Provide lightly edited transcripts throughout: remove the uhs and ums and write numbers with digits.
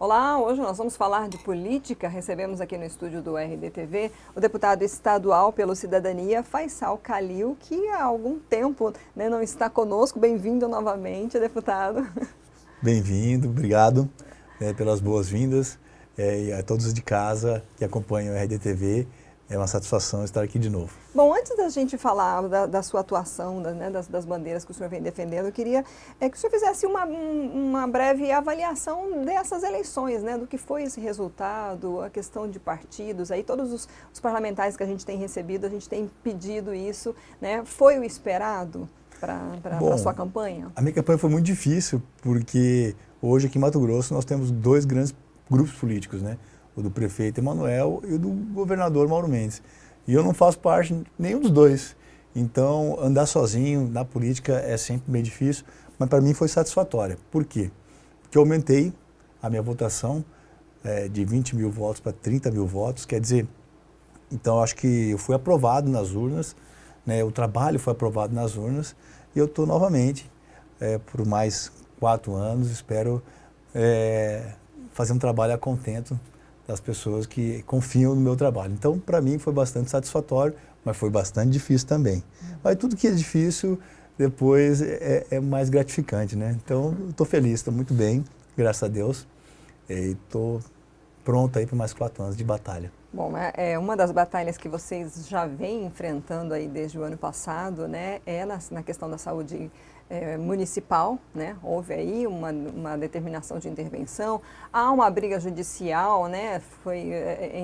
Olá, hoje nós vamos falar de política. Recebemos aqui no estúdio do RDTV o deputado estadual pelo Cidadania, Faisal Khalil, que há algum tempo não está conosco. Bem-vindo novamente, deputado. Bem-vindo, obrigado pelas boas-vindas e a todos de casa que acompanham o RDTV. É uma satisfação estar aqui de novo. Bom, antes da gente falar da sua atuação, das bandeiras que o senhor vem defendendo, eu queria que o senhor fizesse uma breve avaliação dessas eleições, do que foi esse resultado, a questão de partidos, aí todos os parlamentares que a gente tem recebido, a gente tem pedido isso, foi o esperado para a sua campanha? A minha campanha foi muito difícil, porque hoje aqui em Mato Grosso nós temos dois grandes grupos políticos, o do prefeito Emanuel e o do governador Mauro Mendes. E eu não faço parte de nenhum dos dois. Então, andar sozinho na política é sempre meio difícil, mas para mim foi satisfatória. Por quê? Porque eu aumentei a minha votação de 20 mil votos para 30 mil votos, quer dizer, então acho que eu fui aprovado nas urnas, o trabalho foi aprovado nas urnas, e eu estou novamente, por mais 4 anos, espero fazer um trabalho a contento das pessoas que confiam no meu trabalho. Então, para mim, foi bastante satisfatório, mas foi bastante difícil também. Mas tudo que é difícil, depois é mais gratificante, Então, estou feliz, estou muito bem, graças a Deus, e estou pronto aí para mais 4 anos de batalha. Bom, uma das batalhas que vocês já vêm enfrentando aí desde o ano passado, é na questão da saúde municipal, Houve aí uma determinação de intervenção, há uma briga judicial,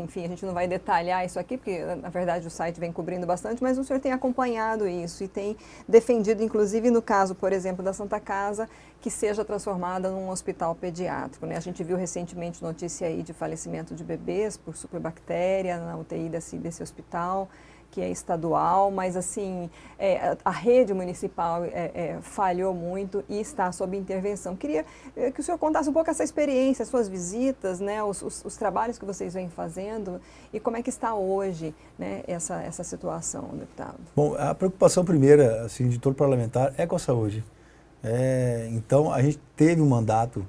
enfim, a gente não vai detalhar isso aqui, porque na verdade o site vem cobrindo bastante, mas o senhor tem acompanhado isso e tem defendido, inclusive no caso, por exemplo, da Santa Casa, que seja transformada num hospital pediátrico, A gente viu recentemente notícia aí de falecimento de bebês por superbactéria na UTI desse hospital, que é estadual, mas assim, a rede municipal falhou muito e está sob intervenção. Queria que o senhor contasse um pouco essa experiência, as suas visitas, os trabalhos que vocês vêm fazendo e como é que está hoje, essa situação, deputado. Bom, a preocupação primeira, assim, de todo parlamentar é com a saúde. Então, a gente teve um mandato,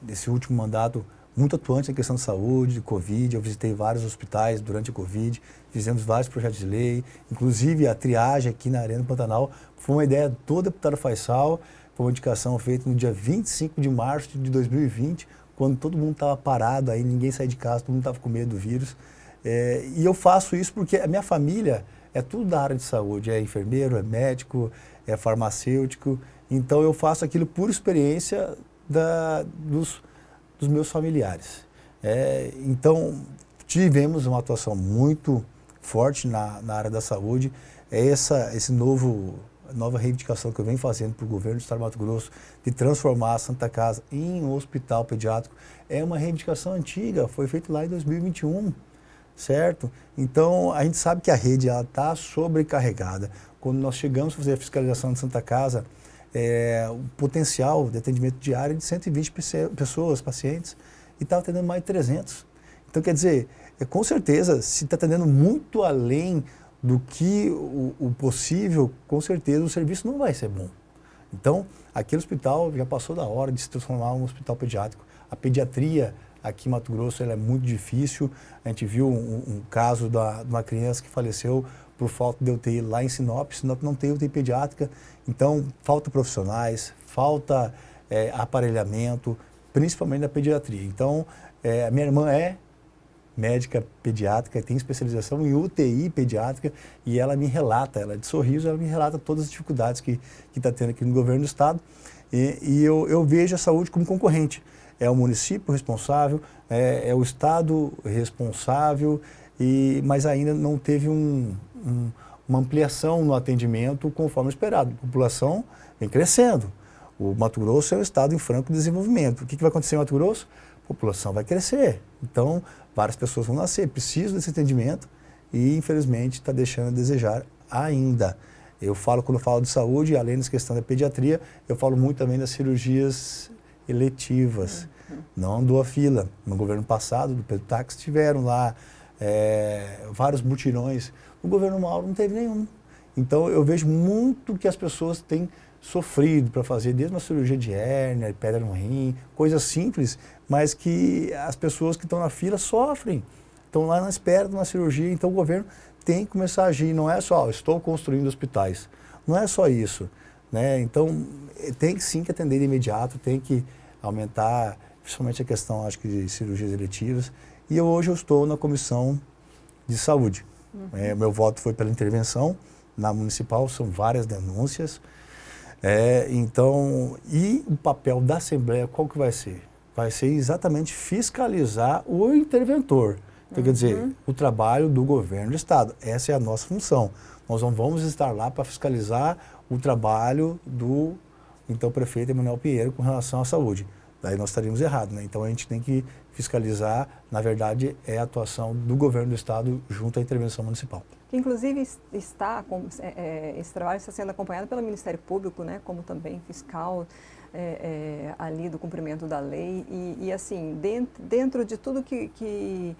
desse último mandato, muito atuante na questão de saúde, de Covid. Eu visitei vários hospitais durante a Covid, fizemos vários projetos de lei, inclusive a triagem aqui na Arena Pantanal foi uma ideia do deputado Faisal, foi uma indicação feita no dia 25 de março de 2020, quando todo mundo estava parado, aí ninguém saía de casa, todo mundo estava com medo do vírus. E eu faço isso porque a minha família é tudo da área de saúde, é enfermeiro, é médico, é farmacêutico, então eu faço aquilo por experiência dos meus familiares. Então, tivemos uma atuação muito forte na área da saúde. Essa nova reivindicação que eu venho fazendo para o governo do Estado de Mato Grosso de transformar a Santa Casa em um hospital pediátrico é uma reivindicação antiga, foi feita lá em 2021, certo? Então, a gente sabe que a rede está sobrecarregada. Quando nós chegamos a fazer a fiscalização de Santa Casa, o potencial de atendimento diário é de 120 pessoas, pacientes, e estava atendendo mais de 300. Então, quer dizer, com certeza, se está atendendo muito além do que o possível, com certeza o serviço não vai ser bom. Então, aquele hospital já passou da hora de se transformar em um hospital pediátrico. A pediatria aqui em Mato Grosso ela é muito difícil. A gente viu um caso de uma criança que faleceu por falta de UTI lá em Sinop. Sinop não tem UTI pediátrica, então falta profissionais, falta aparelhamento, principalmente na pediatria. Então, a minha irmã é médica pediátrica, tem especialização em UTI pediátrica e ela me relata, ela é de Sorriso, ela me relata todas as dificuldades que está tendo aqui no governo do estado e eu vejo a saúde como concorrente. É o município responsável, é o estado responsável, mas ainda não teve uma ampliação no atendimento conforme esperado. A população vem crescendo. O Mato Grosso é um estado em franco desenvolvimento. O que vai acontecer em Mato Grosso? A população vai crescer. Então, várias pessoas vão nascer. Preciso desse atendimento e, infelizmente, está deixando a desejar ainda. Quando eu falo de saúde, além dessa questão da pediatria, eu falo muito também das cirurgias eletivas. Não andou a fila. No governo passado, do Pedro Táxi, tiveram lá vários mutirões. No governo Mauro não teve nenhum. Então, eu vejo muito que as pessoas têm sofrido para fazer, desde uma cirurgia de hérnia, pedra no rim, coisas simples, mas que as pessoas que estão na fila sofrem, estão lá na espera de uma cirurgia. Então, o governo tem que começar a agir, não é só, estou construindo hospitais, não é só isso, né? Então, tem que sim que atender de imediato, tem que aumentar, principalmente a questão, acho que, de cirurgias eletivas. E hoje eu estou na Comissão de Saúde. Meu voto foi pela intervenção na municipal, são várias denúncias. Então, e o papel da Assembleia, qual que vai ser? Vai ser exatamente fiscalizar o interventor. Então, quer dizer, o trabalho do governo do Estado. Essa é a nossa função. Nós não vamos estar lá para fiscalizar o trabalho do, então, prefeito Emanuel Pinheiro com relação à saúde. Daí nós estaríamos errados, né? Então, a gente tem que fiscalizar, na verdade, é a atuação do governo do Estado junto à intervenção municipal. Que, inclusive, esse trabalho está sendo acompanhado pelo Ministério Público, né, como também fiscal ali do cumprimento da lei. E assim, dentro de tudo que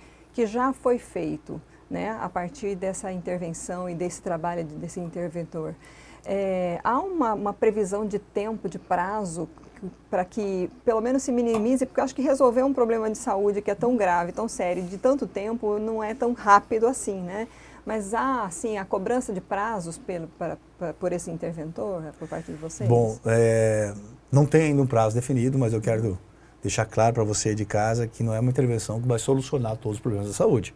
já foi feito, né, a partir dessa intervenção e desse trabalho desse interventor, há uma previsão de tempo, de prazo, para que pelo menos se minimize, porque eu acho que resolver um problema de saúde que é tão grave, tão sério, de tanto tempo, não é tão rápido assim, né? Mas há, assim, a cobrança de prazos por esse interventor, por parte de vocês? Bom, não tem ainda um prazo definido, mas eu quero deixar claro para você de casa que não é uma intervenção que vai solucionar todos os problemas da saúde,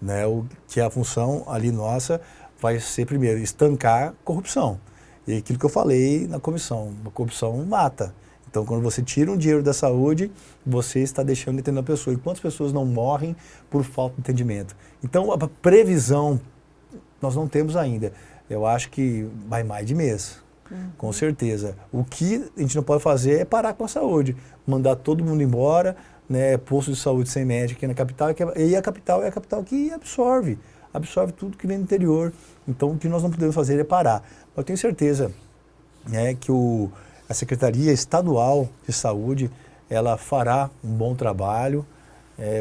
né? Que a função ali nossa vai ser, primeiro, estancar corrupção. E aquilo que eu falei na comissão, a corrupção mata. Então, quando você tira um dinheiro da saúde, você está deixando de atender a pessoa. E quantas pessoas não morrem por falta de atendimento? Então, a previsão nós não temos ainda. Eu acho que vai mais de mês, com certeza. O que a gente não pode fazer é parar com a saúde, mandar todo mundo embora, né, posto de saúde sem médico aqui na capital, e a capital é a capital que absorve tudo que vem do interior. Então, o que nós não podemos fazer é parar. Eu tenho certeza, né, que a Secretaria Estadual de Saúde, ela fará um bom trabalho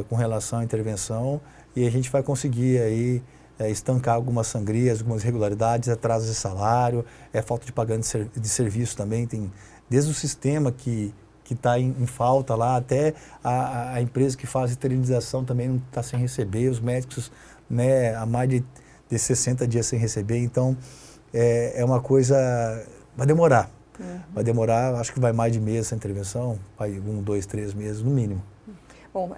com relação à intervenção, e a gente vai conseguir aí estancar algumas sangrias, algumas irregularidades, atrasos de salário, falta de pagamento de serviço também, tem desde o sistema que está em falta lá, até a empresa que faz esterilização também não está sem receber, os médicos, né, há mais de 60 dias sem receber. Então, é uma coisa, vai demorar. Vai demorar, acho que vai mais de mês essa intervenção, vai 1, 2, 3 meses no mínimo. Bom,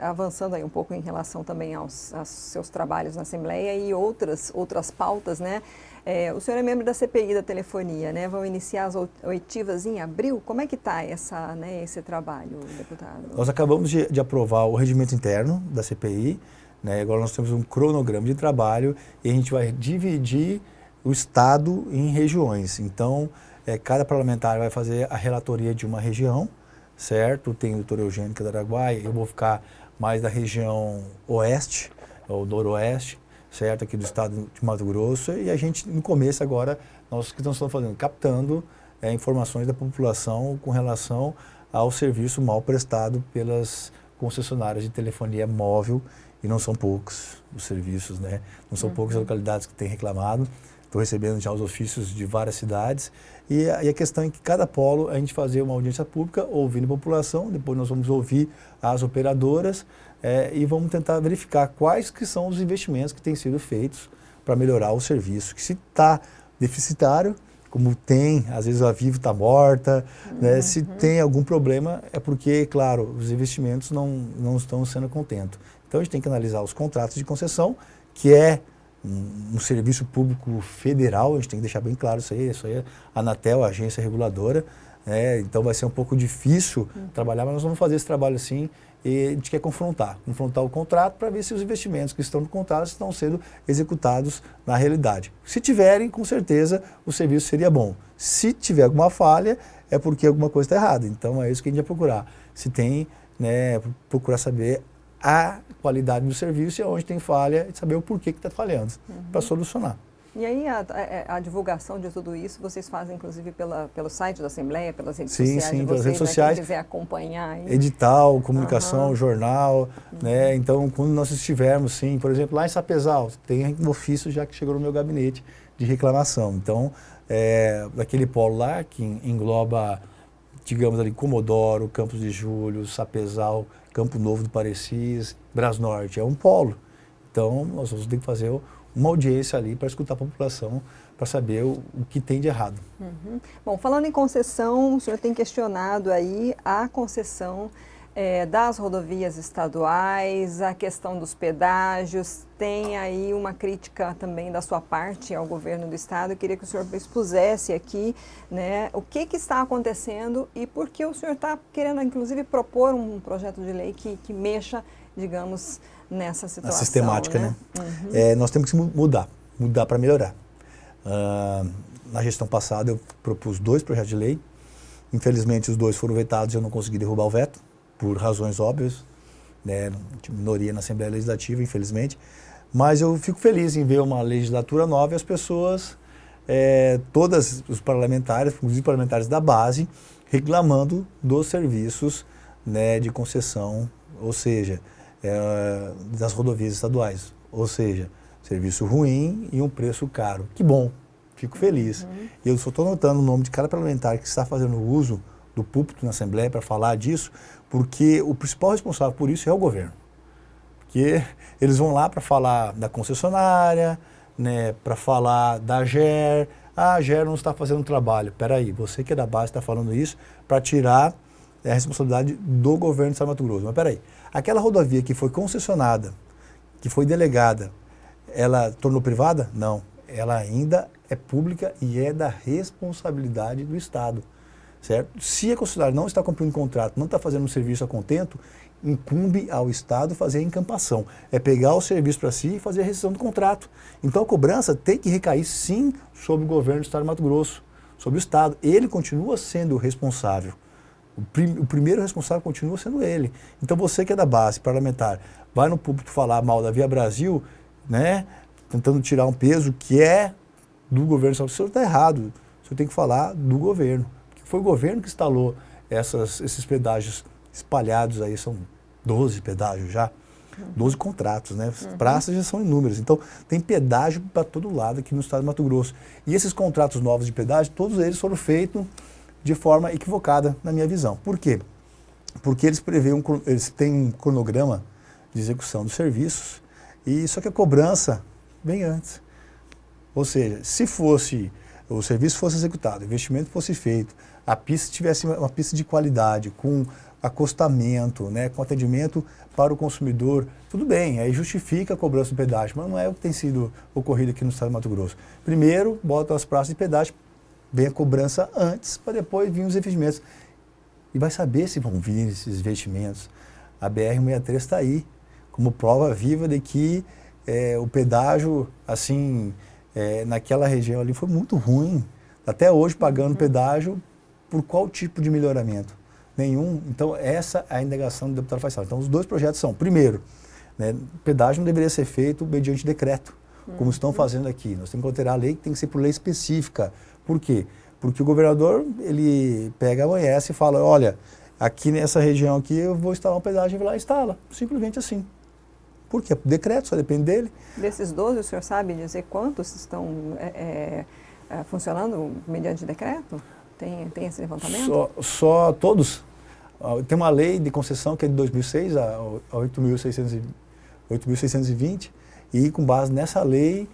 avançando aí um pouco em relação também aos seus trabalhos na Assembleia e outras pautas, né? O senhor é membro da CPI da telefonia, né? Vão iniciar as oitivas em abril. Como é que está esse trabalho, deputado? Nós acabamos de aprovar o regimento interno da CPI, né? Agora nós temos um cronograma de trabalho e a gente vai dividir o Estado em regiões. Então, cada parlamentar vai fazer a relatoria de uma região, certo? Tem o doutor Eugênio que é do Araguaia, eu vou ficar mais da região oeste, ou noroeste, certo? Aqui do estado de Mato Grosso. E a gente, no começo agora, nós que estamos fazendo, captando informações da população com relação ao serviço mal prestado pelas concessionárias de telefonia móvel, e não são poucos os serviços, né? Não são poucas localidades que têm reclamado. Estou recebendo já os ofícios de várias cidades. E a questão é que cada polo a gente fazer uma audiência pública, ouvindo a população, depois nós vamos ouvir as operadoras e vamos tentar verificar quais que são os investimentos que têm sido feitos para melhorar o serviço. Que se está deficitário, como tem, às vezes a Vivo está morta, né? Se tem algum problema é porque, claro, os investimentos não estão sendo contentos. Então a gente tem que analisar os contratos de concessão, que é um serviço público federal, a gente tem que deixar bem claro isso aí é a Anatel, a agência reguladora, então vai ser um pouco difícil trabalhar, mas nós vamos fazer esse trabalho assim e a gente quer confrontar o contrato para ver se os investimentos que estão no contrato estão sendo executados na realidade. Se tiverem, com certeza o serviço seria bom. Se tiver alguma falha, é porque alguma coisa está errada. Então é isso que a gente vai procurar. Se tem, né, procurar saber a qualidade do serviço e onde tem falha, e saber o porquê que está falhando, para solucionar. E aí a divulgação de tudo isso vocês fazem inclusive pelo site da Assembleia, pelas redes Sim, sociais de pelas redes vocês, sociais. quem quiser acompanhar aí. Edital, comunicação, jornal, né? Então, quando nós estivermos, sim, por exemplo, lá em Sapezal, tem um ofício já que chegou no meu gabinete de reclamação. Então, daquele polo lá que engloba, digamos ali, Comodoro, Campos de Julho, Sapezal, Campo Novo do Parecis, Brasnorte, é um polo. Então, nós vamos ter que fazer uma audiência ali para escutar a população, para saber o que tem de errado. Bom, falando em concessão, o senhor tem questionado aí a concessão das rodovias estaduais, a questão dos pedágios, tem aí uma crítica também da sua parte ao governo do estado. Eu queria que o senhor expusesse aqui, né, o que está acontecendo e por que o senhor está querendo, inclusive, propor um projeto de lei que mexa, digamos, nessa situação. A sistemática, né? Nós temos que mudar para melhorar. Na gestão passada eu propus 2 projetos de lei, infelizmente os 2 foram vetados e eu não consegui derrubar o veto, por razões óbvias, né? Minoria na Assembleia Legislativa, infelizmente, mas eu fico feliz em ver uma legislatura nova e as pessoas, todos os parlamentares, inclusive parlamentares da base, reclamando dos serviços, né, de concessão, ou seja, das rodovias estaduais, ou seja, serviço ruim e um preço caro. Que bom, fico feliz. Eu só estou notando o nome de cada parlamentar que está fazendo uso do púlpito na Assembleia para falar disso, porque o principal responsável por isso é o governo. Porque eles vão lá para falar da concessionária, né, para falar da AGER. A AGER não está fazendo trabalho. Espera aí, você que é da base está falando isso para tirar a responsabilidade do governo de Estado do Mato Grosso. Mas espera aí, aquela rodovia que foi concessionada, que foi delegada, ela tornou privada? Não. Ela ainda é pública e é da responsabilidade do Estado. Certo? Se a concessionária não está cumprindo o contrato, não está fazendo um serviço a contento, incumbe ao Estado fazer a encampação. É pegar o serviço para si e fazer a rescisão do contrato. Então a cobrança tem que recair sim sobre o governo do Estado do Mato Grosso, sobre o Estado. Ele continua sendo o responsável. O primeiro responsável continua sendo ele. Então você que é da base parlamentar, vai no púlpito falar mal da Via Brasil, né, tentando tirar um peso que é do governo. O senhor está errado. O senhor tem que falar do governo. Foi o governo que instalou esses pedágios espalhados aí, são 12 pedágios já, 12 contratos, né? Praças já são inúmeras. Então, tem pedágio para todo lado aqui no estado de Mato Grosso. E esses contratos novos de pedágio, todos eles foram feitos de forma equivocada, na minha visão. Por quê? Porque eles têm um cronograma de execução dos serviços, e só que a cobrança vem antes. Ou seja, se o serviço fosse executado, o investimento fosse feito, a pista tivesse uma pista de qualidade, com acostamento, né, com atendimento para o consumidor, tudo bem, aí justifica a cobrança do pedágio, mas não é o que tem sido ocorrido aqui no estado de Mato Grosso. Primeiro, botam as praças de pedágio, vem a cobrança antes, para depois vir os investimentos. E vai saber se vão vir esses investimentos. A BR-163 está aí, como prova viva de que o pedágio, assim, naquela região ali foi muito ruim. Até hoje pagando pedágio por qual tipo de melhoramento? Nenhum. Então essa é a indagação do deputado Faisal. Então os 2 projetos são, primeiro, né, pedágio não deveria ser feito mediante decreto, como estão fazendo aqui. Nós temos que alterar a lei, que tem que ser por lei específica. Por quê? Porque o governador, ele pega, amanhece e fala, olha, aqui nessa região aqui eu vou instalar um pedágio e vai lá e instala. Simplesmente assim. Por quê? Decreto, só depende dele. Desses 12, o senhor sabe dizer quantos estão funcionando mediante decreto? Tem esse levantamento? Só todos. Tem uma lei de concessão que é de 2006, a 8.620, e com base nessa lei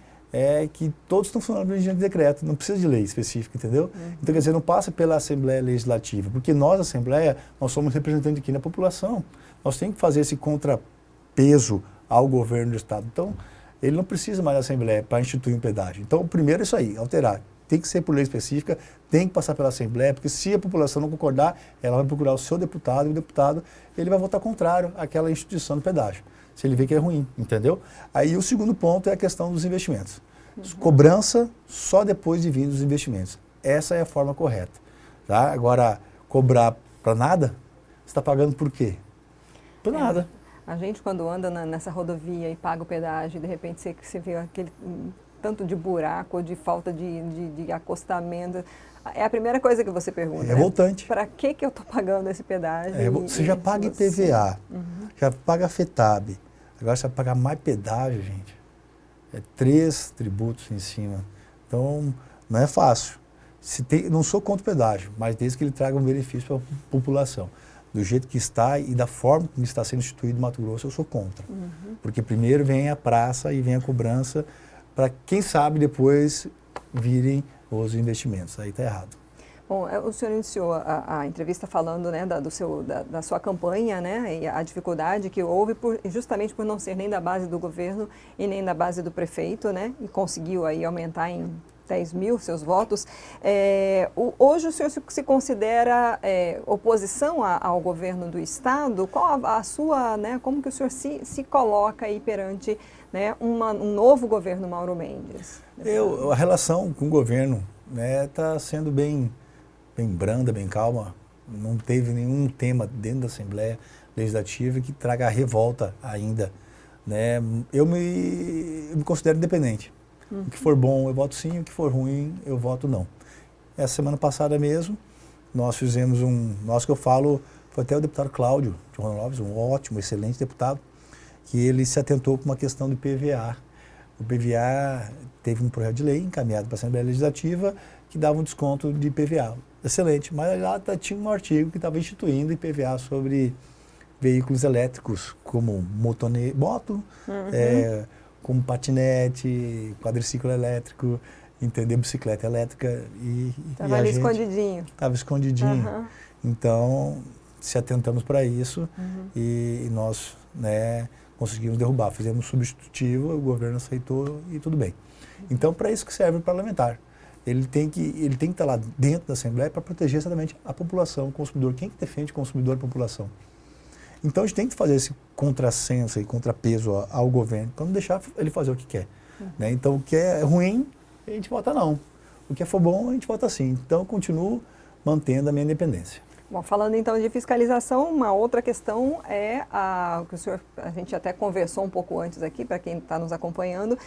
que todos estão funcionando mediante decreto, não precisa de lei específica, entendeu? Então, quer dizer, não passa pela Assembleia Legislativa, porque nós, Assembleia, nós somos representantes aqui na população. Nós temos que fazer esse contrapeso ao governo do Estado. Então, ele não precisa mais da Assembleia para instituir um pedágio. Então, o primeiro é isso aí, alterar. Tem que ser por lei específica, tem que passar pela Assembleia, porque se a população não concordar, ela vai procurar o seu deputado, e o deputado ele vai votar contrário àquela instituição do pedágio, se ele vê que é ruim, entendeu? Aí o segundo ponto é a questão dos investimentos. Cobrança só depois de vir os investimentos. Essa é a forma correta. Tá? Agora, cobrar para nada, você está pagando por quê? Por nada. A gente, quando anda nessa rodovia e paga o pedágio, de repente você vê tanto de buraco, de falta de acostamento. É a primeira coisa que você pergunta. É revoltante. Para que eu estou pagando esse pedágio? Você já paga IPVA, já paga FETAB, agora você vai pagar mais pedágio, gente. É 3 tributos em cima. Então, não é fácil. Não sou contra o pedágio, mas desde que ele traga um benefício para a população. Do jeito que está e da forma como está sendo instituído o Mato Grosso, eu sou contra. Porque primeiro vem a praça e vem a cobrança para, quem sabe, depois virem os investimentos. Aí está errado. Bom, o senhor iniciou a entrevista falando, né, da sua campanha, né, e a dificuldade que houve justamente por não ser nem da base do governo e nem da base do prefeito, né, e conseguiu aí aumentar em 10 mil seus votos. Hoje o senhor se considera oposição ao governo do Estado? Qual a sua, né, como que o senhor se coloca aí perante, né, um novo governo Mauro Mendes? A relação com o governo está sendo bem branda, bem calma. Não teve nenhum tema dentro da Assembleia Legislativa que traga a revolta ainda. Né? Eu me considero independente. O que for bom, eu voto sim. O que for ruim, eu voto não. Essa semana passada mesmo, nós fizemos nós que eu falo, foi até o deputado Cláudio de Ronaldo Lopes, um ótimo, excelente deputado, que ele se atentou com uma questão do IPVA. O IPVA teve um projeto de lei encaminhado para a Assembleia Legislativa que dava um desconto de IPVA. Excelente, mas lá tinha um artigo que estava instituindo IPVA sobre veículos elétricos, como moto, como patinete, quadriciclo elétrico, entendeu? Bicicleta elétrica. Estava ali escondidinho. Estava escondidinho. Então, se atentamos para isso e nós, né, conseguimos derrubar. Fizemos um substitutivo, o governo aceitou e tudo bem. Então, para isso que serve o parlamentar. Ele tem que estar lá dentro da Assembleia para proteger exatamente a população, o consumidor. Quem que defende o consumidor e a população? Então, a gente tem que fazer esse contrassenso e contrapeso ao governo, para não deixar ele fazer o que quer. Né? Então, o que é ruim, a gente vota não. O que for bom, a gente vota sim. Então, eu continuo mantendo a minha independência. Bom, falando então de fiscalização, uma outra questão é a gente até conversou um pouco antes aqui, para quem está nos acompanhando,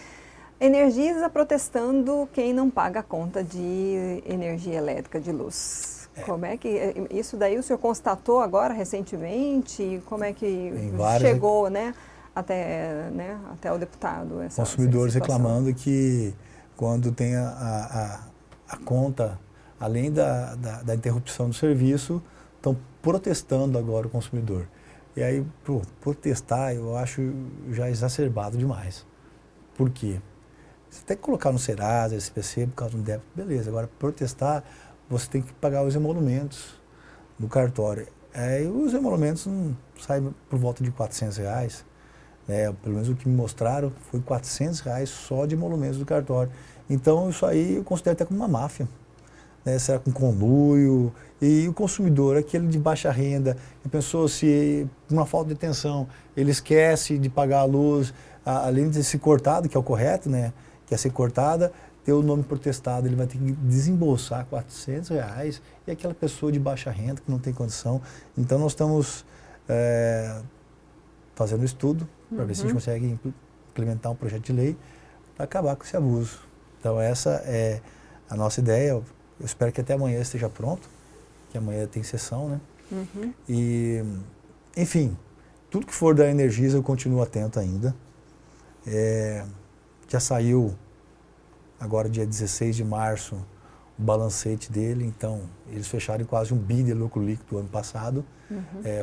Energisa protestando quem não paga a conta de energia elétrica, de luz. Como é que isso daí o senhor constatou agora recentemente? Como é que chegou, né, até o deputado? Consumidores reclamando que quando tem a conta, além da interrupção do serviço, estão protestando agora o consumidor. E aí, protestar eu acho já exacerbado demais. Por quê? Você tem que colocar no Serasa, SPC, por causa do débito, beleza. Agora, protestar, você tem que pagar os emolumentos no cartório. E os emolumentos saem por volta de R$400. Né? Pelo menos o que me mostraram foi R$400 só de emolumentos do cartório. Então, isso aí eu considero até como uma máfia. Né? Será com conluio? E o consumidor, aquele de baixa renda, a pessoa, se por uma falta de atenção, ele esquece de pagar a luz, além de ser cortado, que é o correto, né? Que é ser cortada, ter o nome protestado, ele vai ter que desembolsar R$400 e aquela pessoa de baixa renda que não tem condição. Então, nós estamos fazendo um estudo para ver se a gente consegue implementar um projeto de lei para acabar com esse abuso. Então, essa é a nossa ideia. Eu espero que até amanhã esteja pronto, que amanhã tem sessão, né? E, enfim, tudo que for da Energisa eu continuo atento ainda. Já saiu, agora dia 16 de março, o balancete dele, então eles fecharam quase 1 bi de lucro líquido ano passado.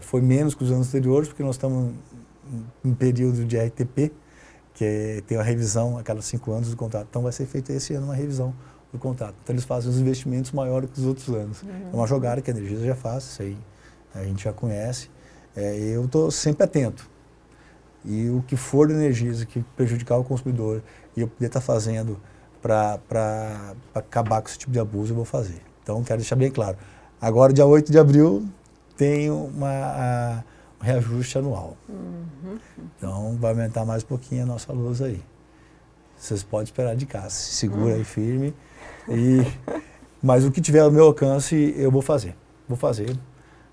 Foi menos que os anos anteriores, porque nós estamos em período de RTP, que tem uma revisão a cada 5 anos do contrato. Então vai ser feita esse ano uma revisão do contrato. Então eles fazem os investimentos maiores que os outros anos. É uma jogada que a Energisa já faz, isso aí a gente já conhece. Eu estou sempre atento. E o que for da Energisa que prejudicar o consumidor e eu poder estar fazendo para acabar com esse tipo de abuso, eu vou fazer. Então, quero deixar bem claro. Agora, dia 8 de abril, tem um reajuste anual. Então, vai aumentar mais um pouquinho a nossa luz aí. Vocês podem esperar de casa. Se segura aí firme. Mas o que tiver ao meu alcance, eu vou fazer. Vou fazer,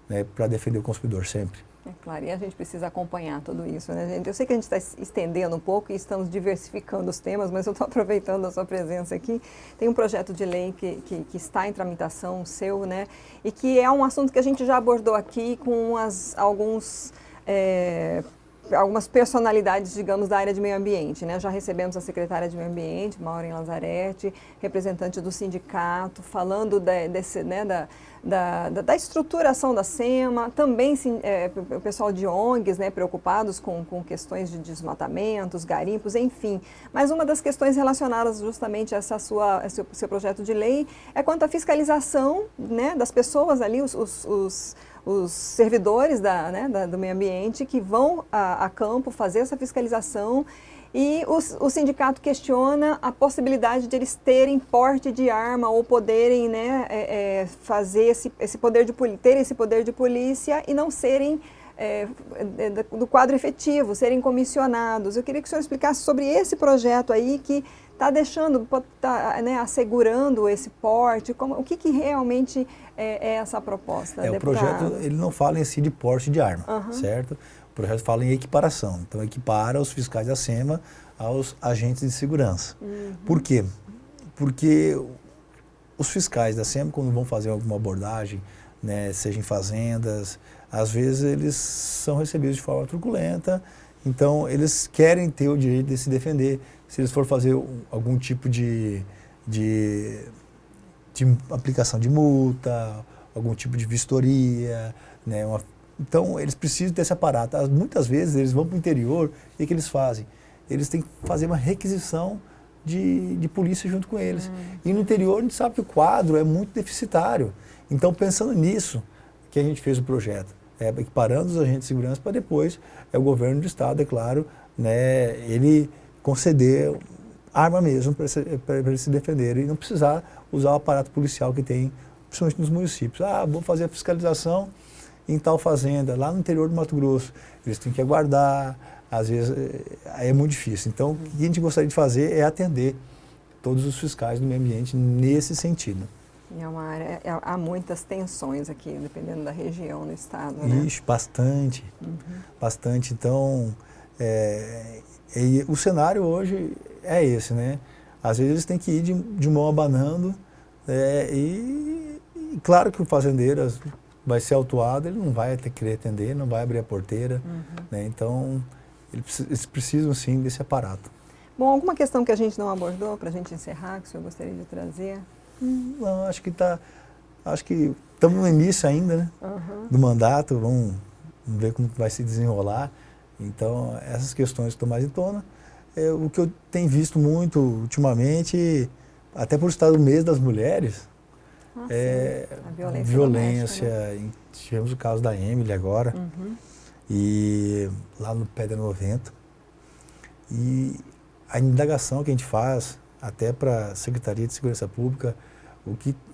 né, para defender o consumidor sempre. É claro, e a gente precisa acompanhar tudo isso, né, gente? Eu sei que a gente está estendendo um pouco e estamos diversificando os temas, mas eu estou aproveitando a sua presença aqui. Tem um projeto de lei que está em tramitação seu, né? E que é um assunto que a gente já abordou aqui com algumas personalidades, digamos, da área de meio ambiente, né? Já recebemos a secretária de meio ambiente, Maureen Lazzaretti, representante do sindicato, falando da estruturação da SEMA, também o pessoal de ONGs, né, preocupados com questões de desmatamentos, garimpos, enfim. Mas uma das questões relacionadas justamente a esse seu projeto de lei é quanto à fiscalização, né, das pessoas ali, os servidores do meio ambiente que vão a campo fazer essa fiscalização, e o sindicato questiona a possibilidade de eles terem porte de arma ou poderem, né, fazer terem esse poder de polícia e não serem do quadro efetivo, serem comissionados. Eu queria que o senhor explicasse sobre esse projeto aí que está né, assegurando esse porte, o que realmente é essa proposta, o projeto ele não fala em si de porte de arma, certo? O projeto fala em equiparação, então equipara os fiscais da SEMA aos agentes de segurança. Por quê? Porque os fiscais da SEMA, quando vão fazer alguma abordagem, né, seja em fazendas, às vezes eles são recebidos de forma truculenta, então eles querem ter o direito de se defender. Se eles forem fazer algum tipo de aplicação de multa, algum tipo de vistoria, né, então eles precisam desse aparato. Muitas vezes eles vão para o interior e o que eles fazem? Eles têm que fazer uma requisição de polícia junto com eles. E no interior a gente sabe que o quadro é muito deficitário. Então, pensando nisso, que a gente fez o projeto, equiparando os agentes de segurança para depois o governo do estado, é claro, né, ele conceder arma mesmo para eles se defenderem e não precisar usar o aparato policial que tem, principalmente nos municípios. Vou fazer a fiscalização em tal fazenda, lá no interior do Mato Grosso. Eles têm que aguardar, às vezes é muito difícil. Então, o que a gente gostaria de fazer é atender todos os fiscais do meio ambiente nesse sentido. É uma área, há muitas tensões aqui, dependendo da região, no estado, né? Ixi, bastante, bastante. Então, o cenário hoje é esse, né? Às vezes eles têm que ir de mão abanando, e claro que o fazendeiro vai ser autuado, ele não vai querer atender, não vai abrir a porteira, né? Então, eles precisam sim desse aparato. Bom, alguma questão que a gente não abordou para a gente encerrar, que o senhor gostaria de trazer? Não, acho que estamos no início ainda, né, do mandato, vamos ver como vai se desenrolar. Então, essas questões estão mais em tona. O que eu tenho visto muito ultimamente, até por estar no mês das mulheres, a violência. Né? Tivemos o caso da Emily agora, e lá no Pedra 90. E a indagação que a gente faz, até para a Secretaria de Segurança Pública,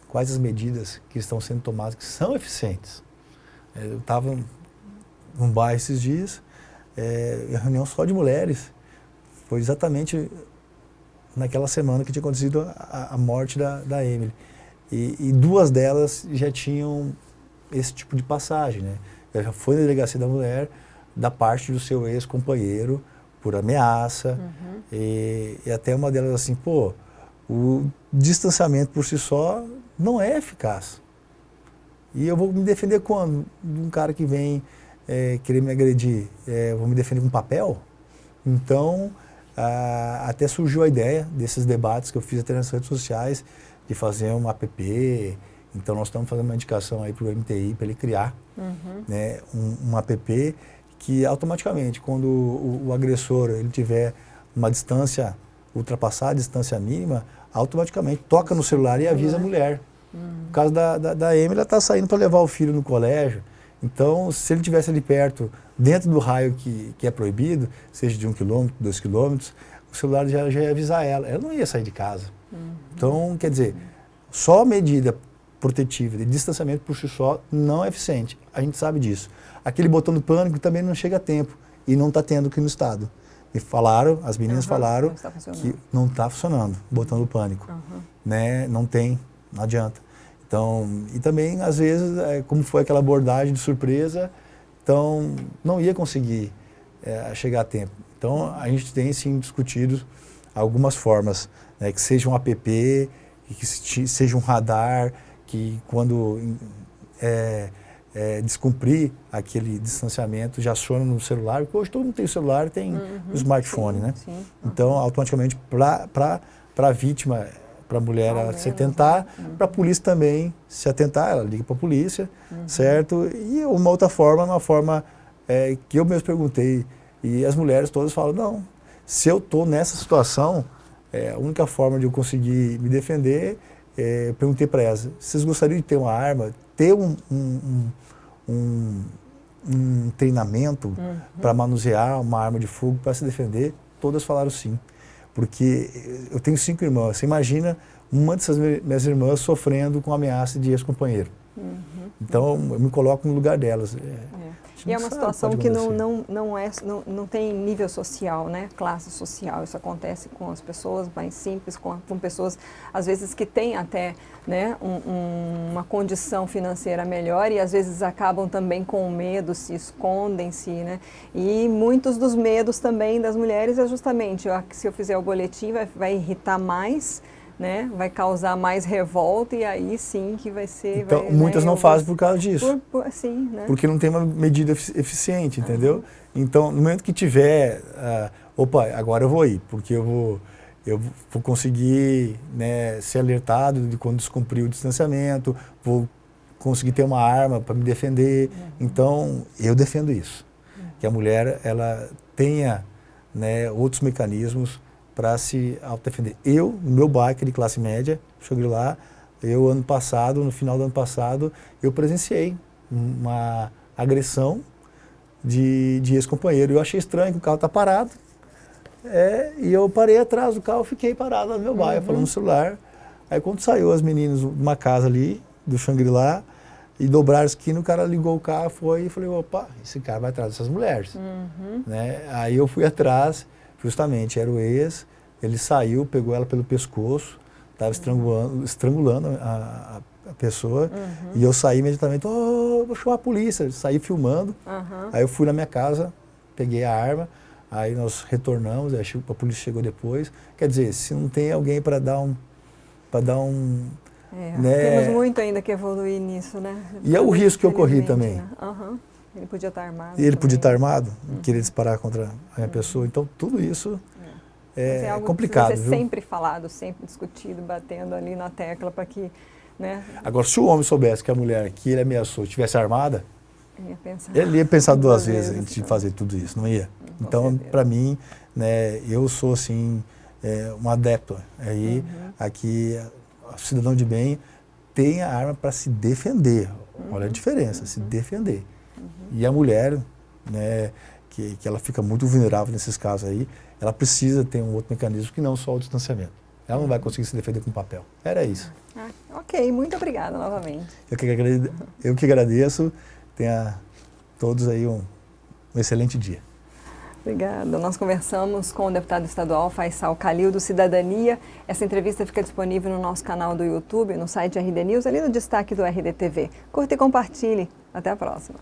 quais as medidas que estão sendo tomadas que são eficientes. Eu estava num bairro esses dias, em reunião só de mulheres, foi exatamente naquela semana que tinha acontecido a morte da Emily. E duas delas já tinham esse tipo de passagem, né? Já foi na delegacia da mulher, da parte do seu ex-companheiro, por ameaça, e até uma delas assim, o distanciamento por si só não é eficaz. E eu vou me defender quando? De um cara que vem querer me agredir, eu vou me defender com papel? Então, até surgiu a ideia desses debates que eu fiz até nas redes sociais, de fazer um app. Então, nós estamos fazendo uma indicação aí para o MTI, para ele criar né, um app que automaticamente, quando o agressor ele tiver uma distância, ultrapassar a distância mínima, automaticamente toca no celular e avisa a mulher. No caso da Emily, ela está saindo para levar o filho no colégio. Então, se ele estivesse ali perto, dentro do raio que é proibido, seja de 1 quilômetro, 2 quilômetros, o celular já ia avisar ela. Ela não ia sair de casa. Então, quer dizer, só a medida protetiva de distanciamento por si só não é eficiente. A gente sabe disso. Aquele botão do pânico também não chega a tempo e não está tendo aqui no estado. E falaram, as meninas falaram que não está funcionando o botão do pânico. Né? Não tem, não adianta. Então, e também, às vezes, como foi aquela abordagem de surpresa, então não ia conseguir chegar a tempo. Então, a gente tem, sim, discutido algumas formas, né, que seja um app, que seja um radar, que quando descumprir aquele distanciamento já aciona no celular, porque hoje todo mundo tem celular, tem o smartphone, sim, né? Sim, Então, automaticamente, para a vítima, para a mulher ela se atentar, para a polícia também se atentar, ela liga para a polícia, certo? E uma outra forma, uma forma que eu mesmo perguntei, e as mulheres todas falam, não, se eu estou nessa situação, a única forma de eu conseguir me defender, perguntei para elas, vocês gostariam de ter uma arma, ter um treinamento para manusear uma arma de fogo, para se defender? Todas falaram sim. Porque eu tenho 5 irmãs. Você imagina uma dessas minhas irmãs sofrendo com ameaça de ex-companheiro. Então, eu me coloco no lugar delas. E é uma situação que não tem nível social, né? Classe social. Isso acontece com as pessoas mais simples, com pessoas, às vezes, que têm até, né, uma condição financeira melhor e, às vezes, acabam também com medo, se escondem-se, né? E muitos dos medos também das mulheres é justamente, se eu fizer o boletim, vai irritar mais, né? Vai causar mais revolta e aí sim que vai ser... Então, muitas não fazem por causa disso. Sim, né? Porque não tem uma medida eficiente, entendeu? Então, no momento que tiver, opa, agora eu vou ir, porque eu vou conseguir, né, ser alertado de quando descumprir o distanciamento, vou conseguir ter uma arma para me defender. Então, eu defendo isso. Que a mulher, ela tenha, né, outros mecanismos para se autodefender. Eu, no meu bairro de classe média, cheguei lá, ano passado, no final do ano passado, eu presenciei uma agressão de ex-companheiro. Eu achei estranho que o carro está parado, e eu parei atrás do carro, fiquei parado lá no meu bairro, falando no celular. Aí quando saiu as meninas de uma casa ali, do Xangri-Lá, e dobraram a esquina, o cara ligou o carro, foi e falei, opa, esse cara vai atrás dessas mulheres. Né? Aí eu fui atrás, justamente, era o ex, ele saiu, pegou ela pelo pescoço, estava estrangulando a pessoa, e eu saí imediatamente, vou chamar a polícia, saí filmando, aí eu fui na minha casa, peguei a arma, aí nós retornamos, a polícia chegou depois. Quer dizer, se não tem alguém para dar um... né? Temos muito ainda que evoluir nisso, né? E é o risco que eu corri também. Né? Ele podia estar armado. E ele podia estar armado, querer disparar contra a minha pessoa. Então, tudo isso é algo complicado. Que precisa ser sempre falado, sempre discutido, batendo ali na tecla para que... Né? Agora, se o homem soubesse que a mulher que ele ameaçou estivesse armada, ele ia pensar duas vezes antes de fazer tudo isso, não ia? Então, para mim, né, eu sou assim, um adepto. Aí, aqui, o cidadão de bem tem a arma para se defender. Olha a diferença, se defender. E a mulher, né, que ela fica muito vulnerável nesses casos aí, ela precisa ter um outro mecanismo que não só o distanciamento. Ela não vai conseguir se defender com papel. Era isso. Ok, muito obrigada novamente. Eu que agradeço. Tenha todos aí um excelente dia. Obrigada. Nós conversamos com o deputado estadual Faisal Khalil, do Cidadania. Essa entrevista fica disponível no nosso canal do YouTube, no site RD News, ali no destaque do RDTV. Curta e compartilhe. Até a próxima.